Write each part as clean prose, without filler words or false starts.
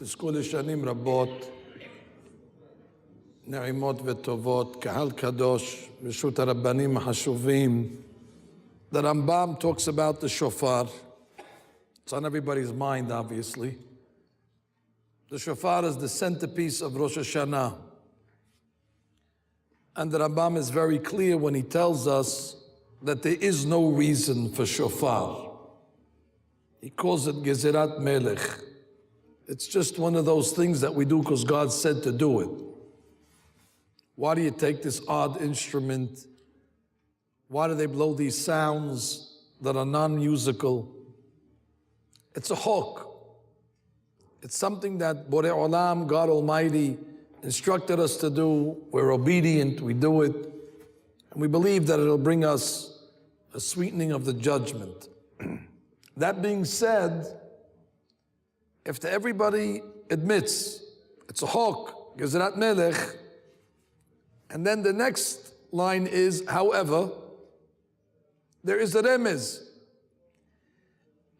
תזכו לשנים רבות, נעימות וטובות, קהל קדוש, ברשות הרבנים החשובים. The Rambam talks about the shofar. It's on everybody's mind, obviously. The shofar is the centerpiece of Rosh Hashanah. And the Rambam is very clear when he tells us that there is no reason for shofar. He calls it Gezerat Melech. It's just one of those things that we do because God said to do it. Why do you take this odd instrument? Why do they blow these sounds that are non-musical? It's a hok. It's something that Borei Olam, God Almighty, instructed us to do. We're obedient, we do it. And we believe that it'll bring us a sweetening of the judgment. That being said, if everybody admits it's a hok, Gezerat Melech, and then the next line is, however, there is a remez.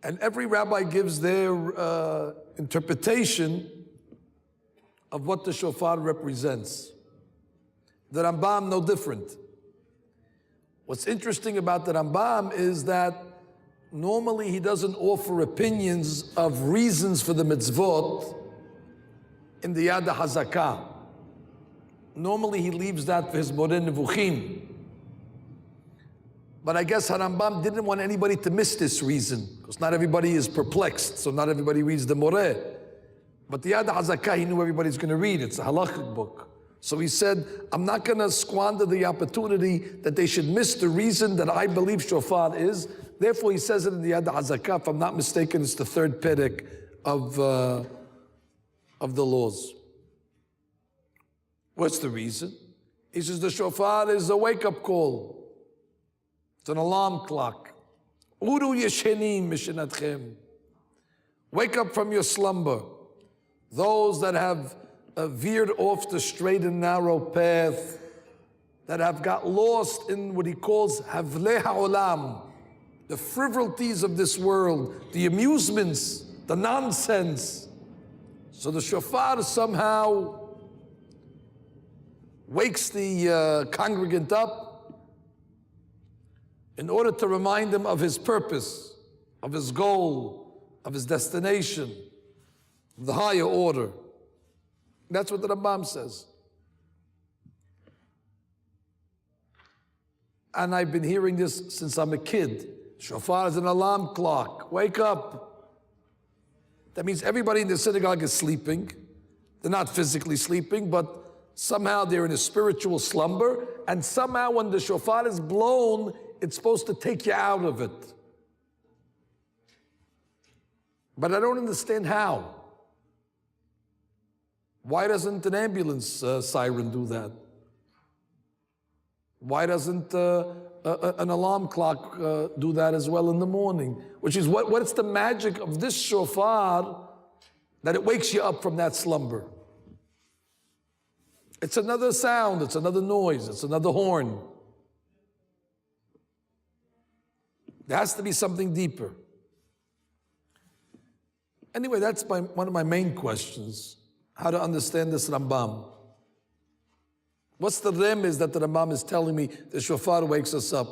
And every rabbi gives their interpretation of what the shofar represents. The Rambam, no different. What's interesting about the Rambam is that normally he doesn't offer opinions of reasons for the mitzvot in the Yad HaZakah. Normally he leaves that for his Moreh Nevuchim. But I guess Harambam didn't want anybody to miss this reason, because not everybody is perplexed, so not everybody reads the Moreh. But the Yad HaZakah, he knew everybody's going to read. It's a halachic book. So he said, I'm not going to squander the opportunity that they should miss the reason that I believe shofar is. Therefore, he says it in the Yad HaZakah. If I'm not mistaken, it's the third perek of the laws. What's the reason? He says the shofar is a wake-up call. It's an alarm clock. Uru yeshenim mishinatchem. Wake up from your slumber. Those that have veered off the straight and narrow path, that have got lost in what he calls havlei ha'olam, the frivolities of this world, the amusements, the nonsense. So the shofar somehow wakes the congregant up in order to remind him of his purpose, of his goal, of his destination, of the higher order. That's what the Rambam says. And I've been hearing this since I'm a kid. Shofar is an alarm clock. Wake up. That means everybody in the synagogue is sleeping. They're not physically sleeping, but somehow they're in a spiritual slumber. And somehow when the shofar is blown, it's supposed to take you out of it. But I don't understand how. Why doesn't an ambulance siren do that? Why doesn't an alarm clock do that as well in the morning? Which is what's the magic of this shofar that it wakes you up from that slumber? It's another sound, it's another noise, it's another horn. There has to be something deeper. Anyway, that's one of my main questions, how to understand this Rambam. What's the remez that the Rambam is telling me the shofar wakes us up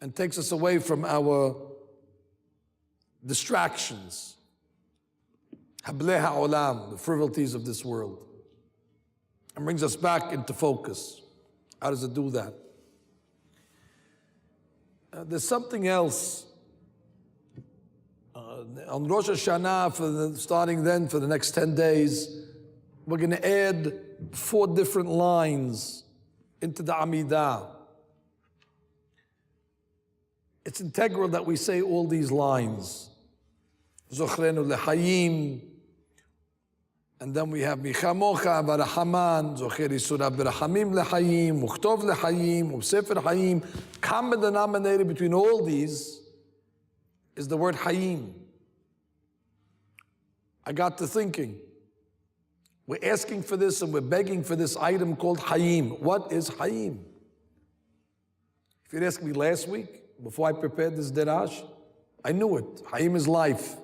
and takes us away from our distractions, hablei ha'olam, the frivolities of this world, and brings us back into focus? How does it do that? There's something else. On Rosh Hashanah, starting then for the next 10 days, we're going to add 4 different lines into the Amidah. It's integral that we say all these lines. Zochrenu lechayim, and then we have Michamocha v'rahaman, Zocher Yisura b'rachamim lechayim, Muchtov lechayim, Usefer hayim. Common denominator between all these is the word hayim. I got to thinking, we're asking for this and we're begging for this item called hayim. What is hayim? If you'd asked me last week, before I prepared this derash, I knew it. Hayim is life,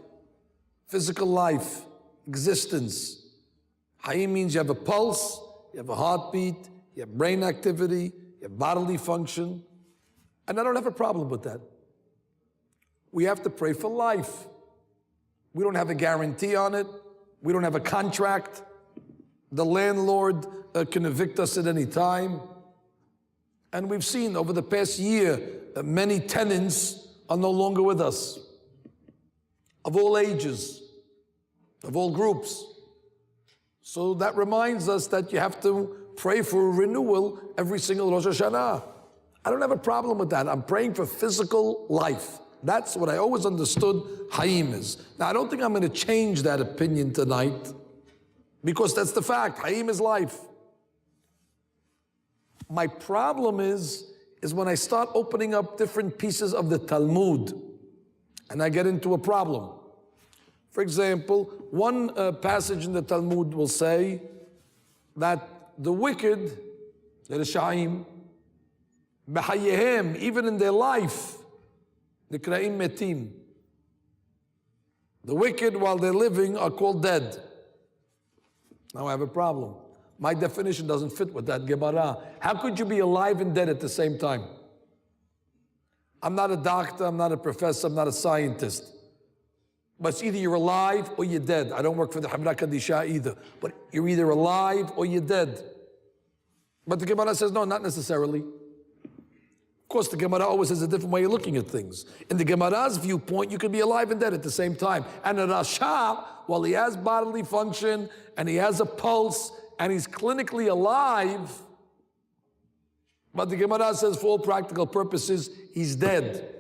physical life. existence. Hayim means you have a pulse, you have a heartbeat, you have brain activity, you have bodily function. And I don't have a problem with that. We have to pray for life. We don't have a guarantee on it. We don't have a contract. The landlord can evict us at any time. And we've seen over the past year that many tenants are no longer with us, of all ages, of all groups. So that reminds us that you have to pray for a renewal every single Rosh Hashanah. I don't have a problem with that. I'm praying for physical life. That's what I always understood Hayim is. Now, I don't think I'm going to change that opinion tonight, because that's the fact. Hayim is life. My problem is when I start opening up different pieces of the Talmud, and I get into a problem. For example, one passage in the Talmud will say that the wicked, the Rishayim, b'hayehem, even in their life, nikra'im metim. The wicked, while they're living, are called dead. Now I have a problem. My definition doesn't fit with that Gemara. How could you be alive and dead at the same time? I'm not a doctor, I'm not a professor, I'm not a scientist. But it's either you're alive or you're dead. I don't work for the Hamra Kadisha either. But you're either alive or you're dead. But the Gemara says, no, not necessarily. Of course, the Gemara always has a different way of looking at things. In the Gemara's viewpoint, you can be alive and dead at the same time. And a Rasha, while he has bodily function, and he has a pulse, and he's clinically alive, but the Gemara says for all practical purposes, he's dead.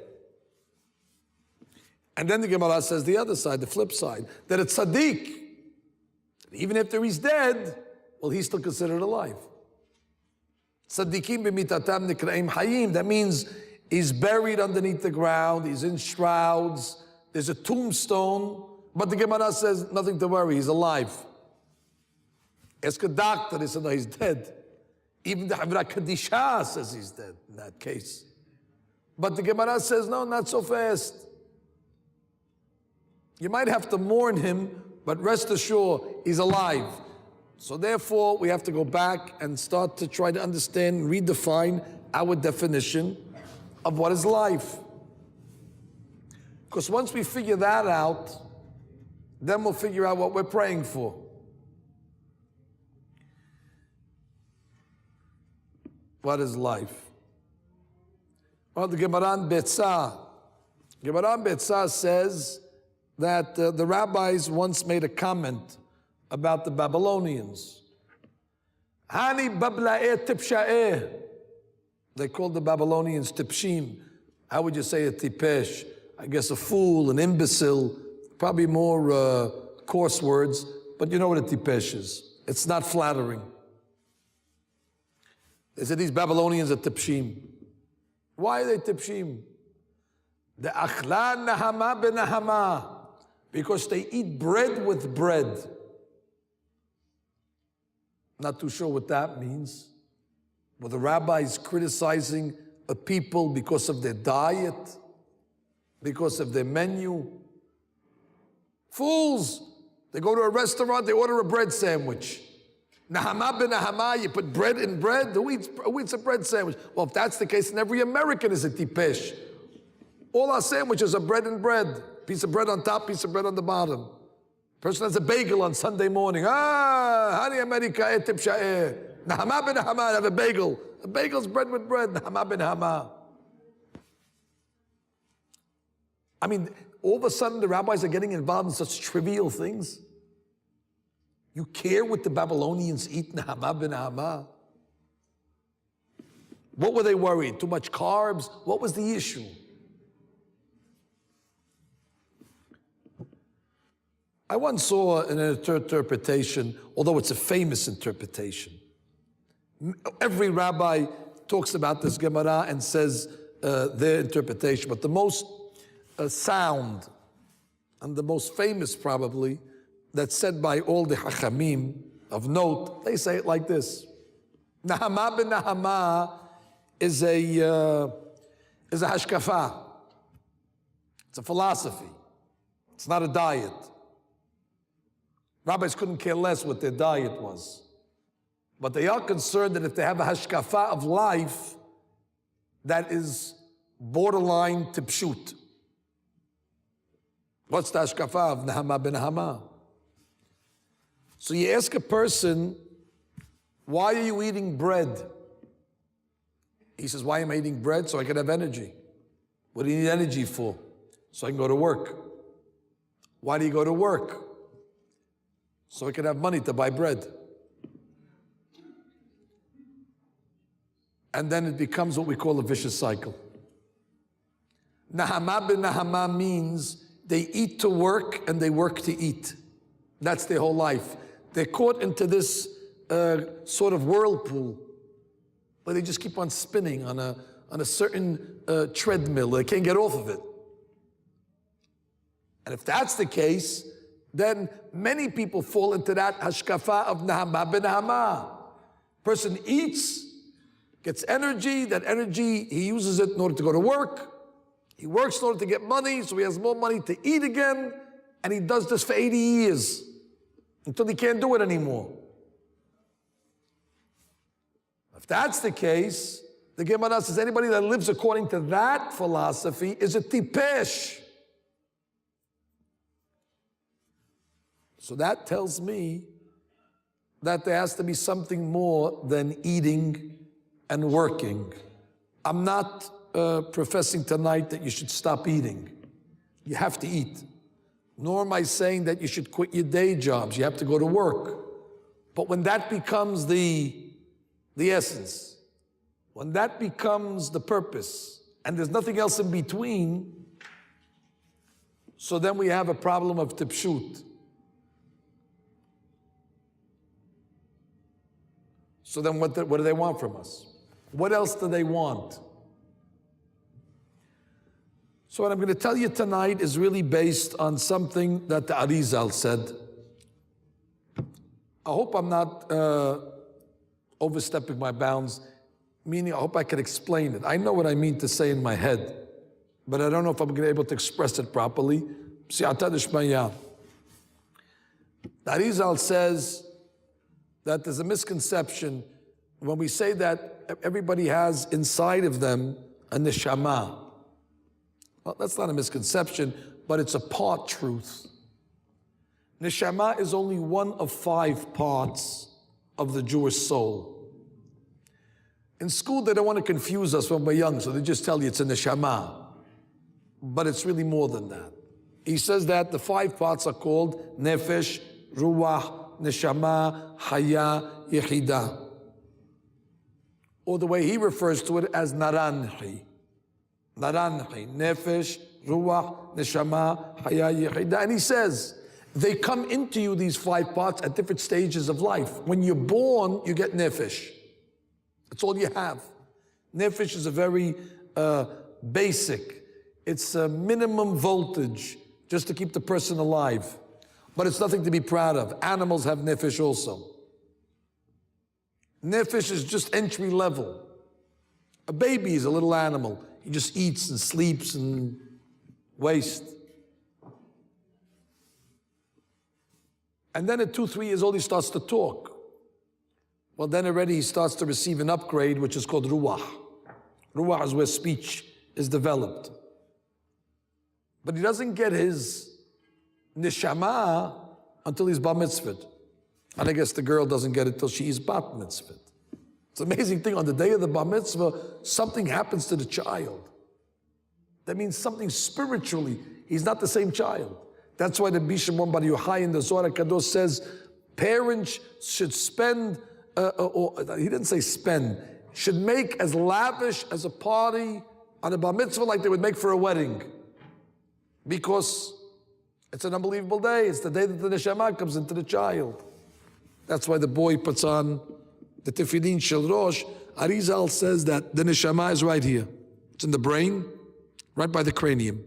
And then the Gemara says the other side, the flip side, that a tzaddik, even after he's dead, well, he's still considered alive. Tzaddikim b'mitatam nikra'im hayim. That means he's buried underneath the ground, he's in shrouds, there's a tombstone, but the Gemara says nothing to worry, he's alive. Ask a doctor, they said, no, he's dead. Even the Havra Kadisha says he's dead in that case. But the Gemara says, no, not so fast. You might have to mourn him, but rest assured, he's alive. So therefore, we have to go back and start to try to understand, redefine our definition of what is life. Because once we figure that out, then we'll figure out what we're praying for. What is life? Well, the Gemara in Betzah says that the rabbis once made a comment about the Babylonians. Hani babla'eh tipsha'eh. They called the Babylonians tipshim. How would you say a tipesh? I guess a fool, an imbecile, probably more coarse words, but you know what a tipesh is. It's not flattering. They said these Babylonians are tipshim. Why are they tipshim? The akhla nahama benahama. Because they eat bread with bread. Not too sure what that means. Were the rabbis criticizing a people because of their diet? Because of their menu? Fools! They go to a restaurant, they order a bread sandwich. Nahama benahama, you put bread in bread? Who eats a bread sandwich? Well, if that's the case, then every American is a tipesh. All our sandwiches are bread and bread. Piece of bread on top, piece of bread on the bottom. Person has a bagel on Sunday morning. Hani America etib sha'eh. Nahama ben Nahama, have a bagel. A bagel's bread with bread. Nahama ben Nahama. I mean, all of a sudden the rabbis are getting involved in such trivial things. You care what the Babylonians eat, Nahama ben Nahama? What were they worried? Too much carbs? What was the issue? I once saw an interpretation, although it's a famous interpretation. Every rabbi talks about this Gemara and says their interpretation, but the most sound and the most famous probably that's said by all the Hachamim of note, they say it like this. Nahama ben Nahama is a hashkafa. It's a philosophy. It's not a diet. Rabbis couldn't care less what their diet was. But they are concerned that if they have a hashkafa of life that is borderline tipshut. What's the hashkafa of Nehama ben Hama? So you ask a person, why are you eating bread? He says, why am I eating bread? So I can have energy. What do you need energy for? So I can go to work. Why do you go to work? So I can have money to buy bread. And then it becomes what we call a vicious cycle. Nahama bin Nahama means they eat to work and they work to eat. That's their whole life. They're caught into this sort of whirlpool where they just keep on spinning on a certain treadmill. They can't get off of it. And if that's the case, then many people fall into that hashkafa of Nahama bin Nahama. Person eats, gets energy, that energy, he uses it in order to go to work. He works in order to get money, so he has more money to eat again, and he does this for 80 years, until he can't do it anymore. If that's the case, the Gemara says anybody that lives according to that philosophy is a tipesh. So that tells me that there has to be something more than eating and working. I'm not professing tonight that you should stop eating. You have to eat. Nor am I saying that you should quit your day jobs. You have to go to work. But when that becomes the essence, when that becomes the purpose, and there's nothing else in between, so then we have a problem of tipshut. So then what do they want from us? What else do they want? So what I'm going to tell you tonight is really based on something that the Arizal said. I hope I'm not overstepping my bounds, meaning I hope I can explain it. I know what I mean to say in my head, but I don't know if I'm going to be able to express it properly. The Arizal says that there's a misconception when we say that everybody has inside of them a neshama. Well, that's not a misconception, but it's a part truth. Neshama is only one of 5 parts of the Jewish soul. In school, they don't want to confuse us when we're young, so they just tell you it's a neshama. But it's really more than that. He says that the 5 parts are called nefesh, ruach, neshama, haya, yechida. Or the way he refers to it as naranchi. Naranchi, nefesh, ruach, neshama, haya, yechida. And he says, they come into you, these 5 parts, at different stages of life. When you're born, you get nefesh. That's all you have. Nefesh is a very basic, it's a minimum voltage just to keep the person alive. But it's nothing to be proud of. Animals have nefesh also. Nefesh is just entry level. A baby is a little animal. He just eats and sleeps and wastes. And then at 2-3 years old, he starts to talk. Well, then already he starts to receive an upgrade, which is called ruach. Ruach is where speech is developed. But he doesn't get his neshama until he's bar mitzvah. And I guess the girl doesn't get it till she is bat mitzvah. It's an amazing thing. On the day of the bar mitzvah, something happens to the child. That means something spiritually. He's not the same child. That's why the Bishimon Bar Yochai in the Zohar Kadosh says parents should spend, or he didn't say spend, should make as lavish as a party on a bar mitzvah like they would make for a wedding. Because it's an unbelievable day. It's the day that the neshama comes into the child. That's why the boy puts on the tefillin shel rosh. Arizal says that the neshama is right here. It's in the brain, right by the cranium.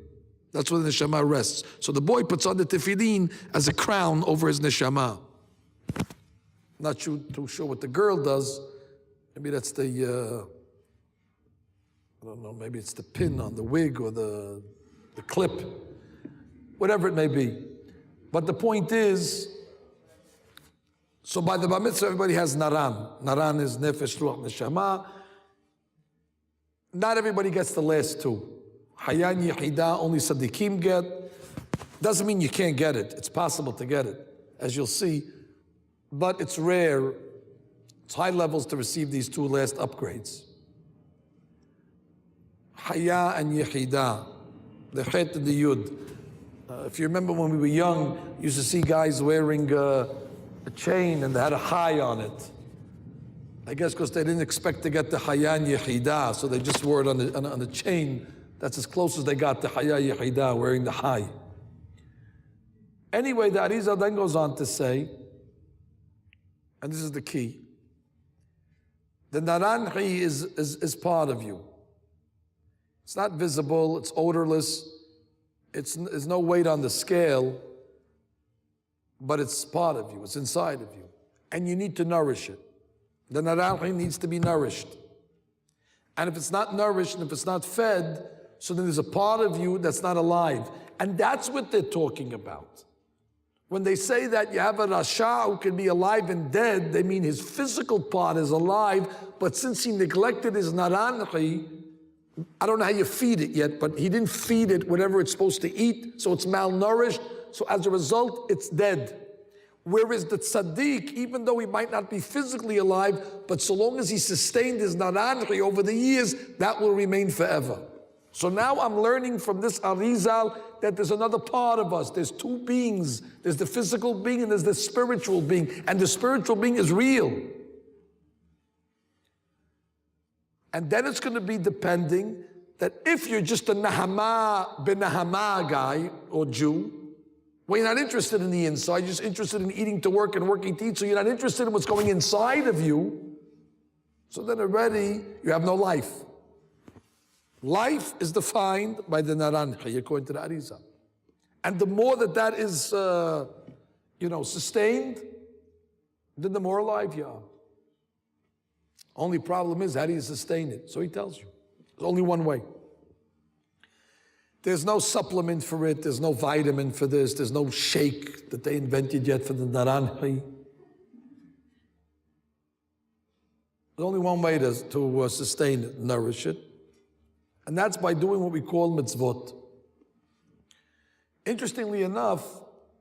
That's where the neshama rests. So the boy puts on the tefillin as a crown over his neshama. Not too sure what the girl does. Maybe that's the, I don't know, maybe it's the pin on the wig or the clip. Whatever it may be. But the point is So by the bar mitzvah, everybody has naran. Naran is nefesh, ruach, neshama. Not everybody gets the last two. Hayan Yehida, only Sadiqim get. Doesn't mean you can't get it. It's possible to get it, as you'll see. But it's rare. It's high levels to receive these two last upgrades. Haya and Yehida, the Chet and the Yud. If you remember when we were young, you used to see guys wearing a chain and they had a Hay on it. I guess because they didn't expect to get the Haya and Yehida, so they just wore it on the chain. That's as close as they got to Haya Yehida, wearing the Hay. Anyway, the Arizal then goes on to say, and this is the key, the naranchi is part of you. It's not visible, it's odorless, there's no weight on the scale, but it's part of you, it's inside of you. And you need to nourish it. The naranchi needs to be nourished. And if it's not nourished, and if it's not fed, so then there's a part of you that's not alive. And that's what they're talking about. When they say that you have a rasha who can be alive and dead, they mean his physical part is alive, but since he neglected his naranchi, I don't know how you feed it yet, but he didn't feed it whatever it's supposed to eat, so it's malnourished, so as a result, it's dead. Whereas the tzaddik, even though he might not be physically alive, but so long as he sustained his naranchi over the years, that will remain forever. So now I'm learning from this Arizal that there's another part of us. There's two beings. There's the physical being and there's the spiritual being. And the spiritual being is real. And then it's going to be depending that if you're just a Nahama ben Nahama guy or Jew, well, you're not interested in the inside, you're just interested in eating to work and working to eat, so you're not interested in what's going inside of you, so then already you have no life. Life is defined by the naranchi, according to the Arizal. And the more that is, sustained, then the more alive you are. Only problem is, how do you sustain it? So he tells you. There's only one way. There's no supplement for it. There's no vitamin for this. There's no shake that they invented yet for the naranchi. There's only one way to sustain it, nourish it. And that's by doing what we call mitzvot. Interestingly enough,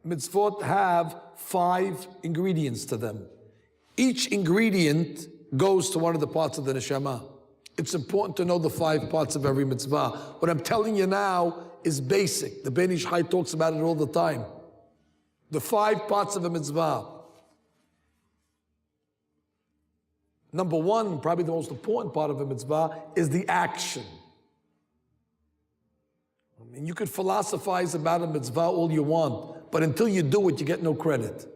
mitzvot have 5 ingredients to them. Each ingredient goes to one of the parts of the neshama. It's important to know the 5 parts of every mitzvah. What I'm telling you now is basic. The Ben Ish Chai talks about it all the time. The 5 parts of a mitzvah. Number 1, probably the most important part of a mitzvah, is the action. I mean, you could philosophize about a mitzvah all you want, but until you do it, you get no credit.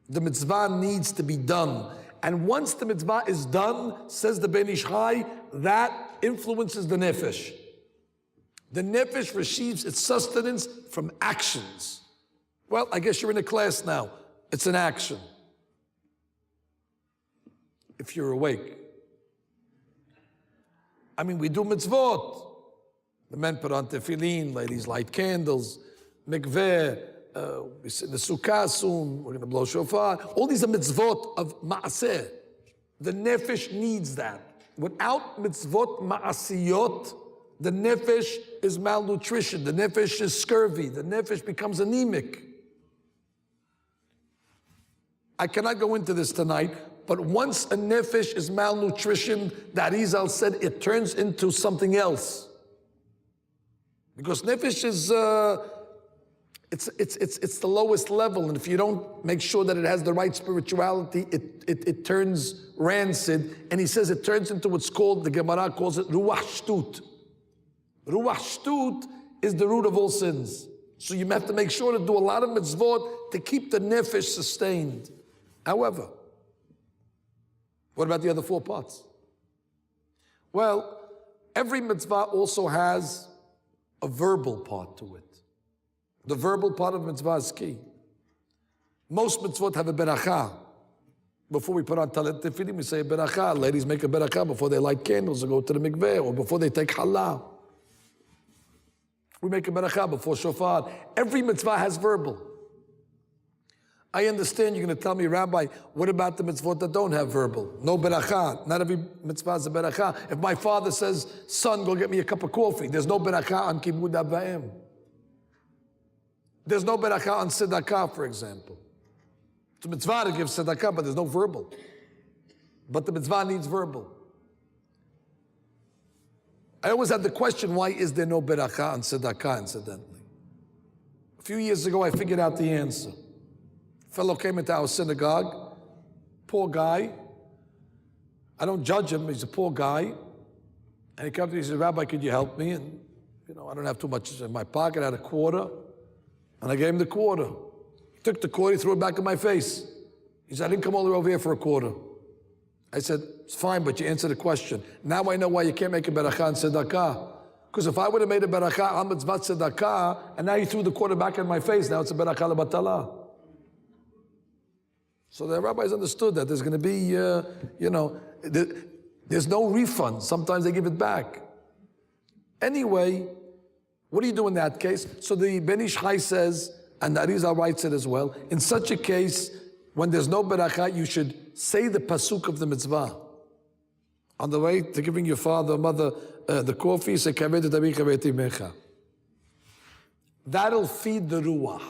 The mitzvah needs to be done. And once the mitzvah is done, says the Ben Ish Chai, that influences the nefesh. The nefesh receives its sustenance from actions. Well, I guess you're in a class now. It's an action. If you're awake. I mean, we do mitzvot. The men put on tefillin, ladies light candles, mikveh, we sit in the sukkah soon, we're going to blow shofar. All these are mitzvot of ma'aseh. The nefesh needs that. Without mitzvot ma'asiyot, the nefesh is malnutrition, the nefesh is scurvy, the nefesh becomes anemic. I cannot go into this tonight, but once a nefesh is malnutrition, the Arizal said it turns into something else. Because nefesh is, it's the lowest level, and if you don't make sure that it has the right spirituality, it turns rancid, and he says it turns into what's called, the Gemara calls it ruach shtut. Ruach shtut is the root of all sins. So you have to make sure to do a lot of mitzvot to keep the nefesh sustained. However, what about the other 4 parts? Well, every mitzvah also has a verbal part to it. The verbal part of mitzvah is key. Most mitzvot have a beracha. Before we put on talit tefillin, we say a beracha. Ladies make a beracha before they light candles or go to the mikveh or before they take halal. We make a beracha before shofar. Every mitzvah has verbal. I understand you're going to tell me, Rabbi, what about the mitzvot that don't have verbal? No beracha. Not every mitzvah is a beracha. If my father says, son, go get me a cup of coffee, there's no beracha on kibud av va'em. There's no beracha on tzedakah, for example. It's a mitzvah to give tzedakah, but there's no verbal. But the mitzvah needs verbal. I always had the question, why is there no beracha on tzedakah, incidentally? A few years ago, I figured out the answer. A fellow came into our synagogue, poor guy. I don't judge him, he's a poor guy. And he comes to me, he says, Rabbi, could you help me? And, I don't have too much in my pocket, I had a quarter. And I gave him the quarter. He took the quarter, he threw it back in my face. He said, I didn't come all the way over here for a quarter. I said, it's fine, but you answer the question. Now I know why you can't make a beracha on tzedakah. Because if I would have made a beracha on mitzvah tzedakah, and now you threw the quarter back in my face, now it's a beracha lebatala. So the rabbis understood that there's going to be, there's no refund. Sometimes they give it back. Anyway, what do you do in that case? So the Ben Ish Chai says, and the Arizal writes it as well, in such a case, when there's no beracha, you should say the pasuk of the mitzvah. On the way to giving your father or mother the coffee, say, that'll feed the ruach.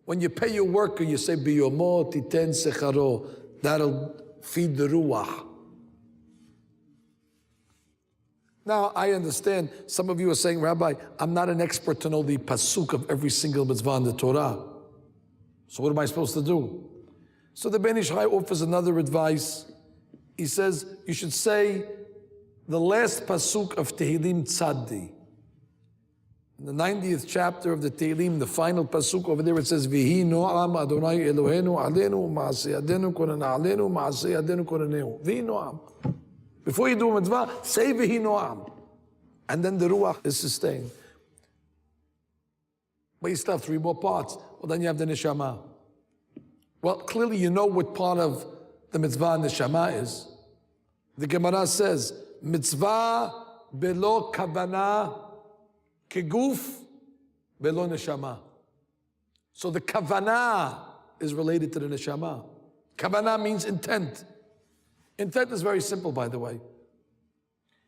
When you pay your worker, you say, biyomo titen secharo. That'll feed the ruach. Now, I understand some of you are saying, Rabbi, I'm not an expert to know the pasuk of every single mitzvah in the Torah. So what am I supposed to do? So the Ben Ish Chai offers another advice. He says, you should say the last pasuk of Tehillim Tzaddi. In the 90th chapter of the Tehillim, the final pasuk over there, it says, Vihi no'am Adonai Eloheinu alenu ma'aseh yadenu konena alenu ma'aseh yadenu koneneu. Vihi no'am. Before you do a mitzvah, say Vihi no'am. And then the ruach is sustained. But you still have three more parts. Well, then you have the neshama. Well, clearly you know what part of the mitzvah neshama is. The Gemara says, mitzvah belo kavana keguf belo neshama. So the kavana is related to the neshama. Kavana means intent. Intent is very simple, by the way.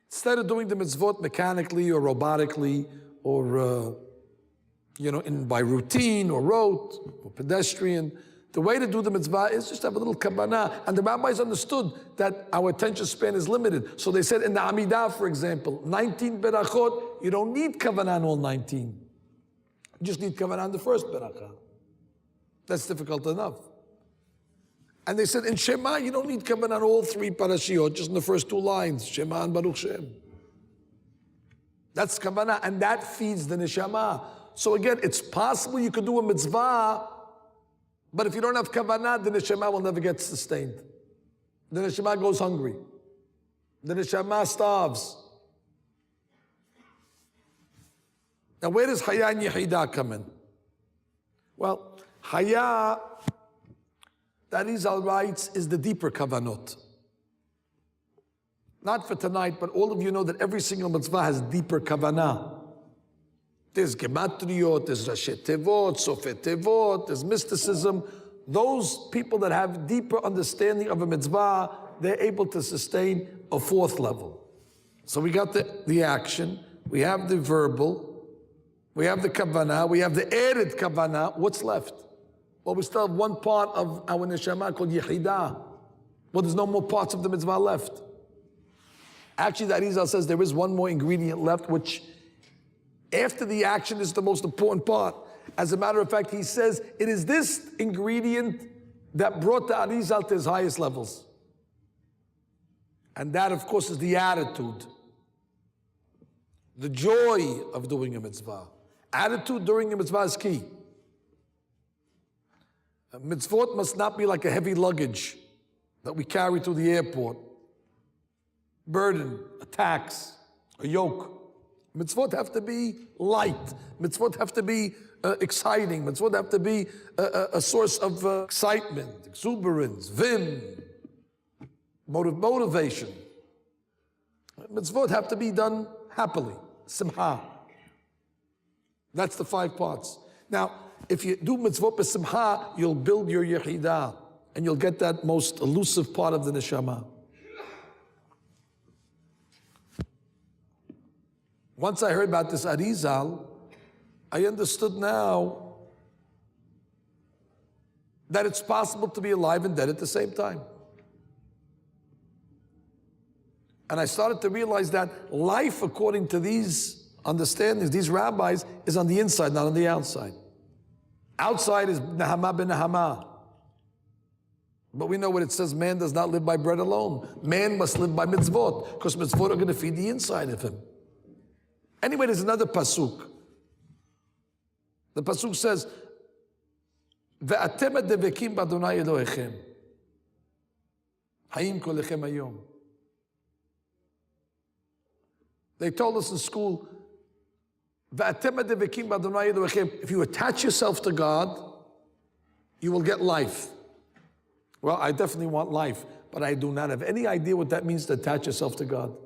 Instead of doing the mitzvot mechanically or robotically or by routine or rote or pedestrian, the way to do the mitzvah is just have a little kavanah. And the rabbis understood that our attention span is limited. So they said in the Amidah, for example, 19 berachot, you don't need kavanah in all 19. You just need kavanah in the first berachah. That's difficult enough. And they said in Shema, you don't need kavanah in all three parashiot, just in the first two lines, Shema and Baruch Shem. That's kavanah, and that feeds the neshama. So again, it's possible you could do a mitzvah, but if you don't have kavanah, the neshama will never get sustained. The neshama goes hungry. The neshama starves. Now where does Haya and Yehidah come in? Well, Haya, that Arizal writes, is the deeper kavanot. Not for tonight, but all of you know that every single mitzvah has deeper kavanah. There's gematriot, there's Rashi Tevot, Sofet Tevot, there's mysticism. Those people that have deeper understanding of a mitzvah, they're able to sustain a fourth level. So we got the action, we have the verbal, we have the kavanah, we have the added kavanah. What's left? Well, we still have one part of our neshama called Yehidah. Well, there's no more parts of the mitzvah left. Actually, the Arizal says there is one more ingredient left, which after the action is the most important part. As a matter of fact, he says it is this ingredient that brought the Arizal to his highest levels. And that, of course, is the attitude. The joy of doing a mitzvah. Attitude during a mitzvah is key. A mitzvot must not be like a heavy luggage that we carry to the airport. Burden, a tax, a yoke. Mitzvot have to be light. Mitzvot have to be exciting. Mitzvot have to be a source of excitement, exuberance, vim, motivation. Mitzvot have to be done happily, simcha. That's the 5 parts. Now, if you do mitzvot b'simcha, you'll build your yechidah, and you'll get that most elusive part of the neshama. Once I heard about this Arizal, I understood now that it's possible to be alive and dead at the same time. And I started to realize that life, according to these understandings, these rabbis, is on the inside, not on the outside. Outside is nahama ben nahama. But we know what it says, man does not live by bread alone. Man must live by mitzvot, because mitzvot are going to feed the inside of him. Anyway, there's another pasuk. The pasuk says, "Ve'atem devekim b'Adonai Elohechem, hayim kolechem hayom." They told us in school, "Ve'atem devekim b'Adonai Elohechem." If you attach yourself to God, you will get life. Well, I definitely want life, but I do not have any idea what that means to attach yourself to God.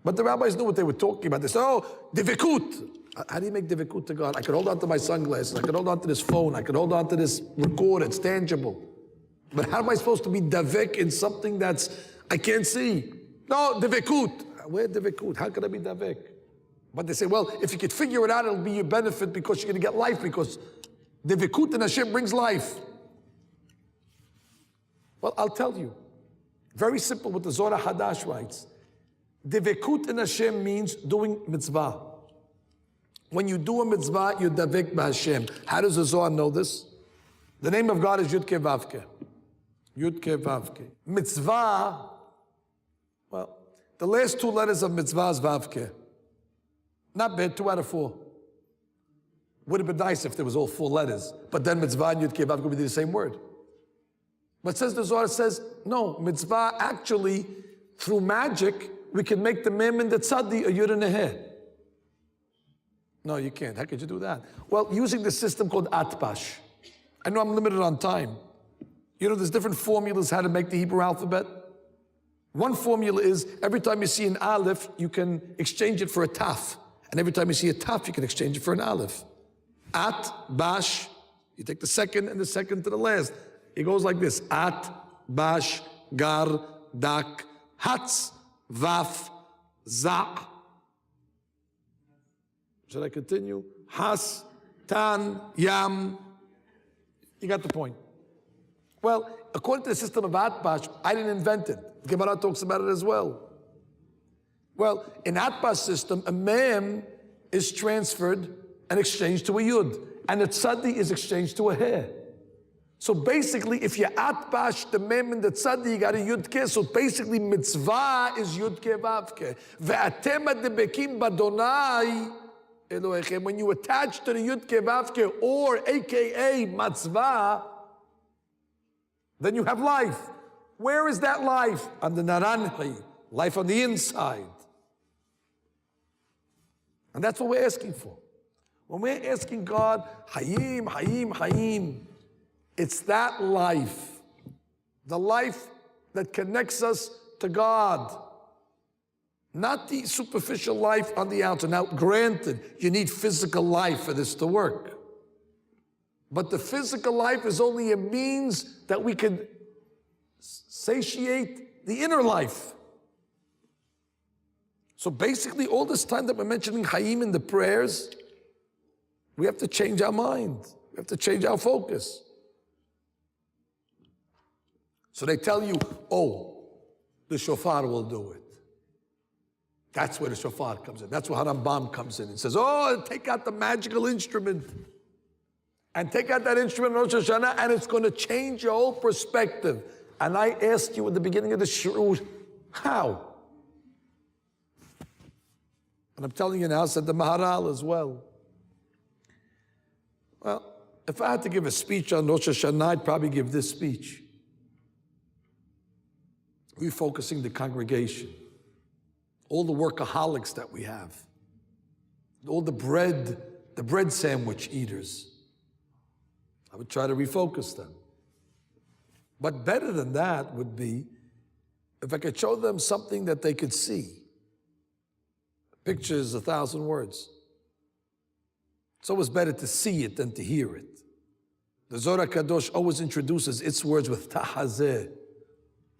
But the rabbis knew what they were talking about. They said, oh, divikut. How do you make divikut to God? I could hold on to my sunglasses. I could hold on to this phone. I could hold on to this recorder. It's tangible. But how am I supposed to be davik in something that's I can't see? No, divikut. Where divikut? How could I be davik? But they say, well, if you could figure it out, it'll be your benefit because you're going to get life, because divikut in Hashem brings life. Well, I'll tell you. Very simple what the Zohar Hadash writes. Devekut in Hashem means doing mitzvah. When you do a mitzvah, you davek b'Hashem. How does the Zohar know this? The name of God is Yud-Ke Vav-Ke. Yud-Ke Vav-Ke. Mitzvah, well, the last two letters of mitzvah is Vav-Ke. Not bad, 2 out of 4. Would have been nice if there was all 4 letters. But then mitzvah and Yud-Ke Vav-Ke would be the same word. But says the Zohar says, no, mitzvah actually, through magic, we can make the mem and the tzadi a yud and a he. No, you can't. How could you do that? Well, using the system called atbash. I know I'm limited on time. You know, there's different formulas how to make the Hebrew alphabet. One formula is every time you see an aleph, you can exchange it for a taf. And every time you see a taf, you can exchange it for an aleph. At, bash, you take the second and the second to the last. It goes like this. At, bash, gar, dak, hatz, vaf, za. Should I continue? Has, tan, yam. You got the point. Well, according to the system of Atbash, I didn't invent it. The Gemara talks about it as well. Well, in Atbash system, a mem is transferred and exchanged to a yud, and a tzadi is exchanged to a he. So basically, if you atbash the mem and the tzadi, you got a yudke. So basically, mitzvah is yudke vavke. Ve'atem debekim badonai Elohechem. When you attach to the yudke vavke, or AKA mitzvah, then you have life. Where is that life? On the naranchi, life on the inside. And that's what we're asking for. When we're asking God, Hayim, Hayim, Hayim, it's that life, the life that connects us to God, not the superficial life on the outside. Now, granted, you need physical life for this to work. But the physical life is only a means that we can satiate the inner life. So basically, all this time that we're mentioning Hayim in the prayers, we have to change our mind. We have to change our focus. So they tell you, oh, the shofar will do it. That's where the shofar comes in. That's where Harambam comes in and says, oh, take out the magical instrument. And take out that instrument in Rosh Hashanah, and it's going to change your whole perspective. And I asked you at the beginning of the shiur, how? And I'm telling you now, said the Maharal as well. Well, if I had to give a speech on Rosh Hashanah, I'd probably give this speech. Refocusing the congregation. All the workaholics that we have. All the bread sandwich eaters. I would try to refocus them. But better than that would be if I could show them something that they could see. A picture is 1,000 words. It's always better to see it than to hear it. The Zohar Kadosh always introduces its words with tahazeh.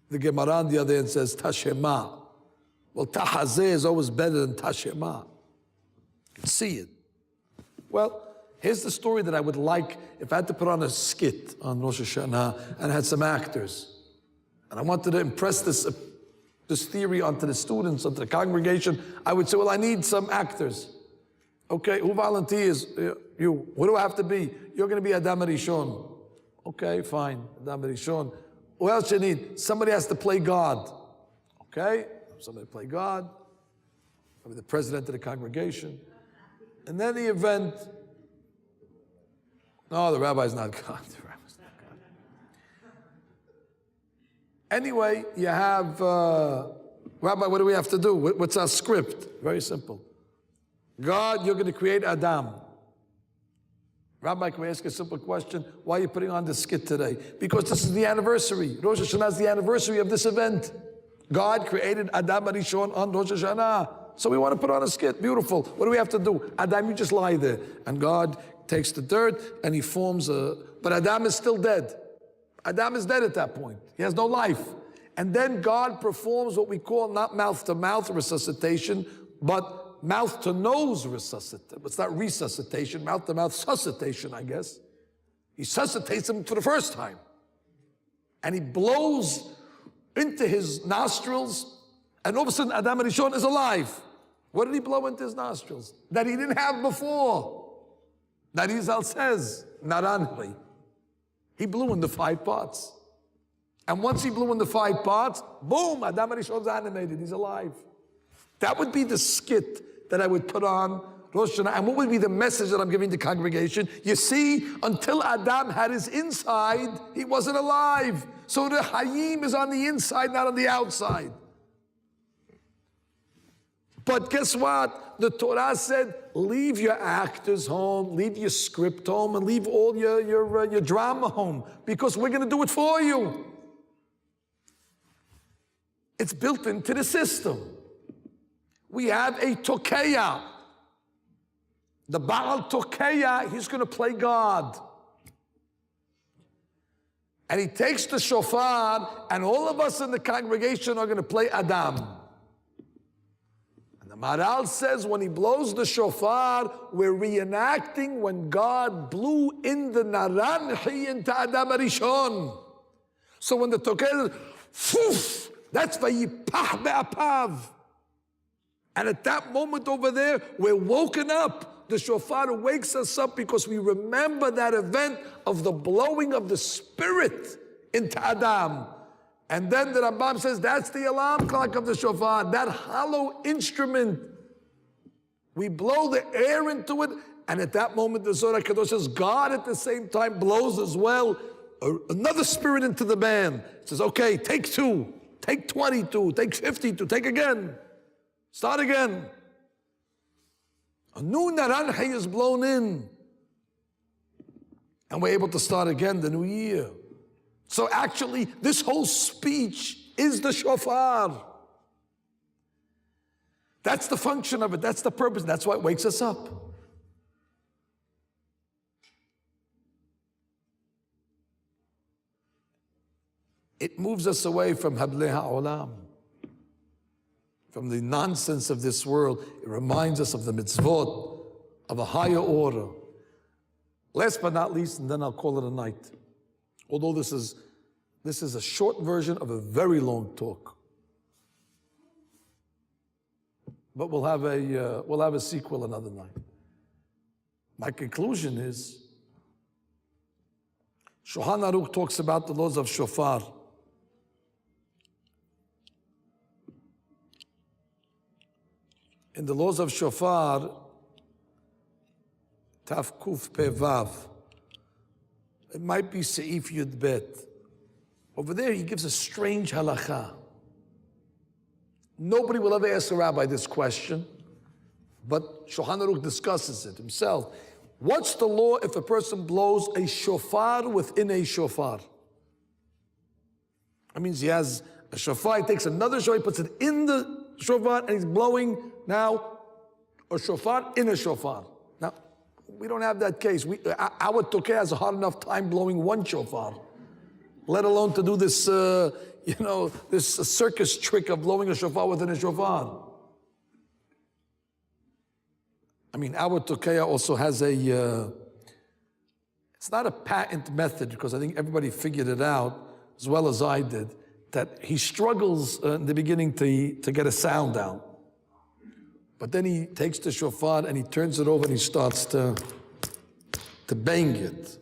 The Gemara on the other end says tashema. Well, tahazeh is always better than tashema. You can see it. Well, here's the story that I would like if I had to put on a skit on Rosh Hashanah and had some actors. And I wanted to impress this theory onto the students, onto the congregation. I would say, well, I need some actors. Okay, who volunteers? You. What do I have to be? You're going to be Adam Rishon. Okay, fine, Adam Rishon. Who else you need? Somebody has to play God. Okay, somebody play God. Maybe the president of the congregation. And then the event. No, the rabbi's not God. The rabbi's not God. Anyway, you have, Rabbi, what do we have to do? What's our script? Very simple. God, you're going to create Adam. Rabbi, can we ask a simple question? Why are you putting on this skit today? Because this is the anniversary. Rosh Hashanah is the anniversary of this event. God created Adam Rishon on Rosh Hashanah. So we want to put on a skit. Beautiful. What do we have to do? Adam, you just lie there. And God takes the dirt and he forms a... But Adam is still dead. Adam is dead at that point. He has no life. And then God performs what we call not mouth-to-mouth resuscitation, but mouth-to-nose resuscitation. It's not resuscitation, mouth-to-mouth suscitation, I guess. He suscitates him for the first time. And he blows into his nostrils, and all of a sudden Adam Rishon is alive. What did he blow into his nostrils? That he didn't have before. That Rizal says, Naranri. He blew in the 5 parts. And once he blew in the 5 parts, boom, Adam Rishon's animated, he's alive. That would be the skit that I would put on Rosh Hashanah. And what would be the message that I'm giving the congregation? You see, until Adam had his inside, he wasn't alive. So the Hayim is on the inside, not on the outside. But guess what? The Torah said, leave your actors home, leave your script home, and leave all your drama home, because we're going to do it for you. It's built into the system. We have a Tokeya. The Baal Tokeya, he's going to play God. And he takes the shofar, and all of us in the congregation are going to play Adam. And the Maharal says when he blows the shofar, we're reenacting when God blew in the Naranhi into Adam Rishon. So when the Tokeya says, that's Vayipah be'apav. And at that moment over there, we're woken up. The shofar wakes us up because we remember that event of the blowing of the Spirit into Adam. And then the Rambam says, that's the alarm clock of the shofar, that hollow instrument. We blow the air into it, and at that moment the Zohar Kadosh says, God at the same time blows as well another spirit into the band. It says, okay, take 2, take 22, take 52, take again. Start again. A new Naranhi is blown in. And we're able to start again the new year. So actually, this whole speech is the shofar. That's the function of it. That's the purpose. That's why it wakes us up. It moves us away from Hablei Ha'olam, from the nonsense of this world. It reminds us of the mitzvot, of a higher order. Last but not least, and then I'll call it a night. Although this is a short version of a very long talk. But we'll have a sequel another night. My conclusion is, Shulchan Aruch talks about the laws of shofar. In the laws of shofar, Taf Kuf Pe Vav, it might be Seif Yud Bet. Over there he gives a strange halakha. Nobody will ever ask a rabbi this question, but Shulchan Aruch discusses it himself. What's the law if a person blows a shofar within a shofar? That means he has a shofar, he takes another shofar, he puts it in the shofar, and he's blowing now a shofar in a shofar. Now, We don't have that case. Our Tokeh has a hard enough time blowing one shofar, let alone to do this, this circus trick of blowing a shofar within a shofar. I mean, our Tokeh also has it's not a patent method, because I think everybody figured it out, as well as I did, that he struggles in the beginning to get a sound out. But then he takes the shofar and he turns it over and he starts to bang it.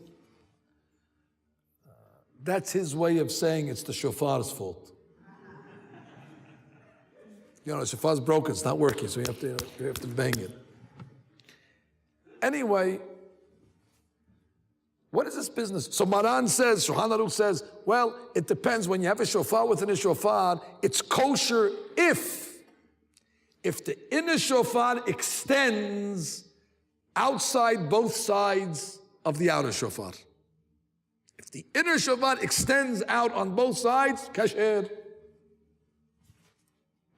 That's his way of saying it's the shofar's fault. The shofar's broken, it's not working, so you have to bang it. Anyway, what is this business? So Maran says, Shulchan Aruch says, well, it depends. When you have a shofar within a shofar, it's kosher if the inner shofar extends outside both sides of the outer shofar. If the inner shofar extends out on both sides, kasher.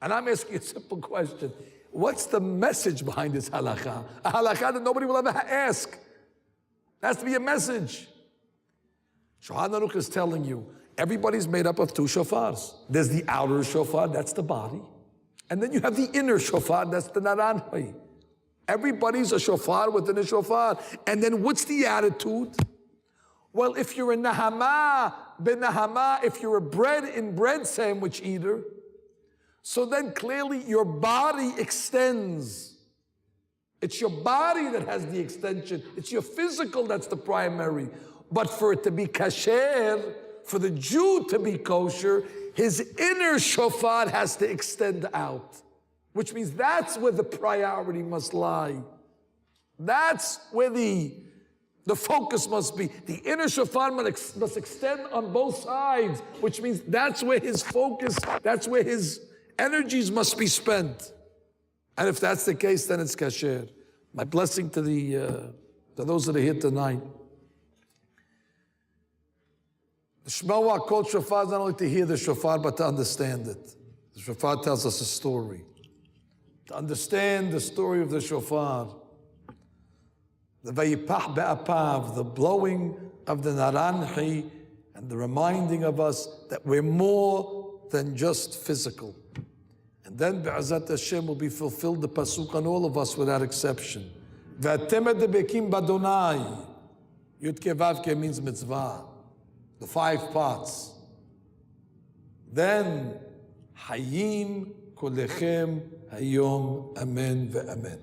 And I'm asking a simple question. What's the message behind this halakha? A halakha that nobody will ever ask. It has to be a message. Shulchan Aruch is telling you, everybody's made up of two shofars. There's the outer shofar, that's the body. And then you have the inner shofar, that's the naranjai. Everybody's a shofar within a shofar. And then what's the attitude? Well, if you're a nahama, if you're a bread sandwich eater, so then clearly your body extends. It's your body that has the extension. It's your physical that's the primary. But for it to be kasher, for the Jew to be kosher, his inner shofar has to extend out, which means that's where the priority must lie. That's where the focus must be. The inner shofar must extend on both sides, which means that's where his focus, that's where his energies must be spent. And if that's the case, then it's kasher. My blessing to those that are here tonight. The Shema called shofar is not only to hear the shofar, but to understand it. The shofar tells us a story. To understand the story of the shofar, the vayipach be'apav, the blowing of the naranji, and the reminding of us that we're more than just physical. And then Be'ezat Hashem will be fulfilled, the pasuk on all of us without exception. Ve'atem edebekim b'Adonai. Yud Ke Vav Ke means mitzvah. The 5 parts. Then Hayim Kolechem Hayom Amen Ve'amen.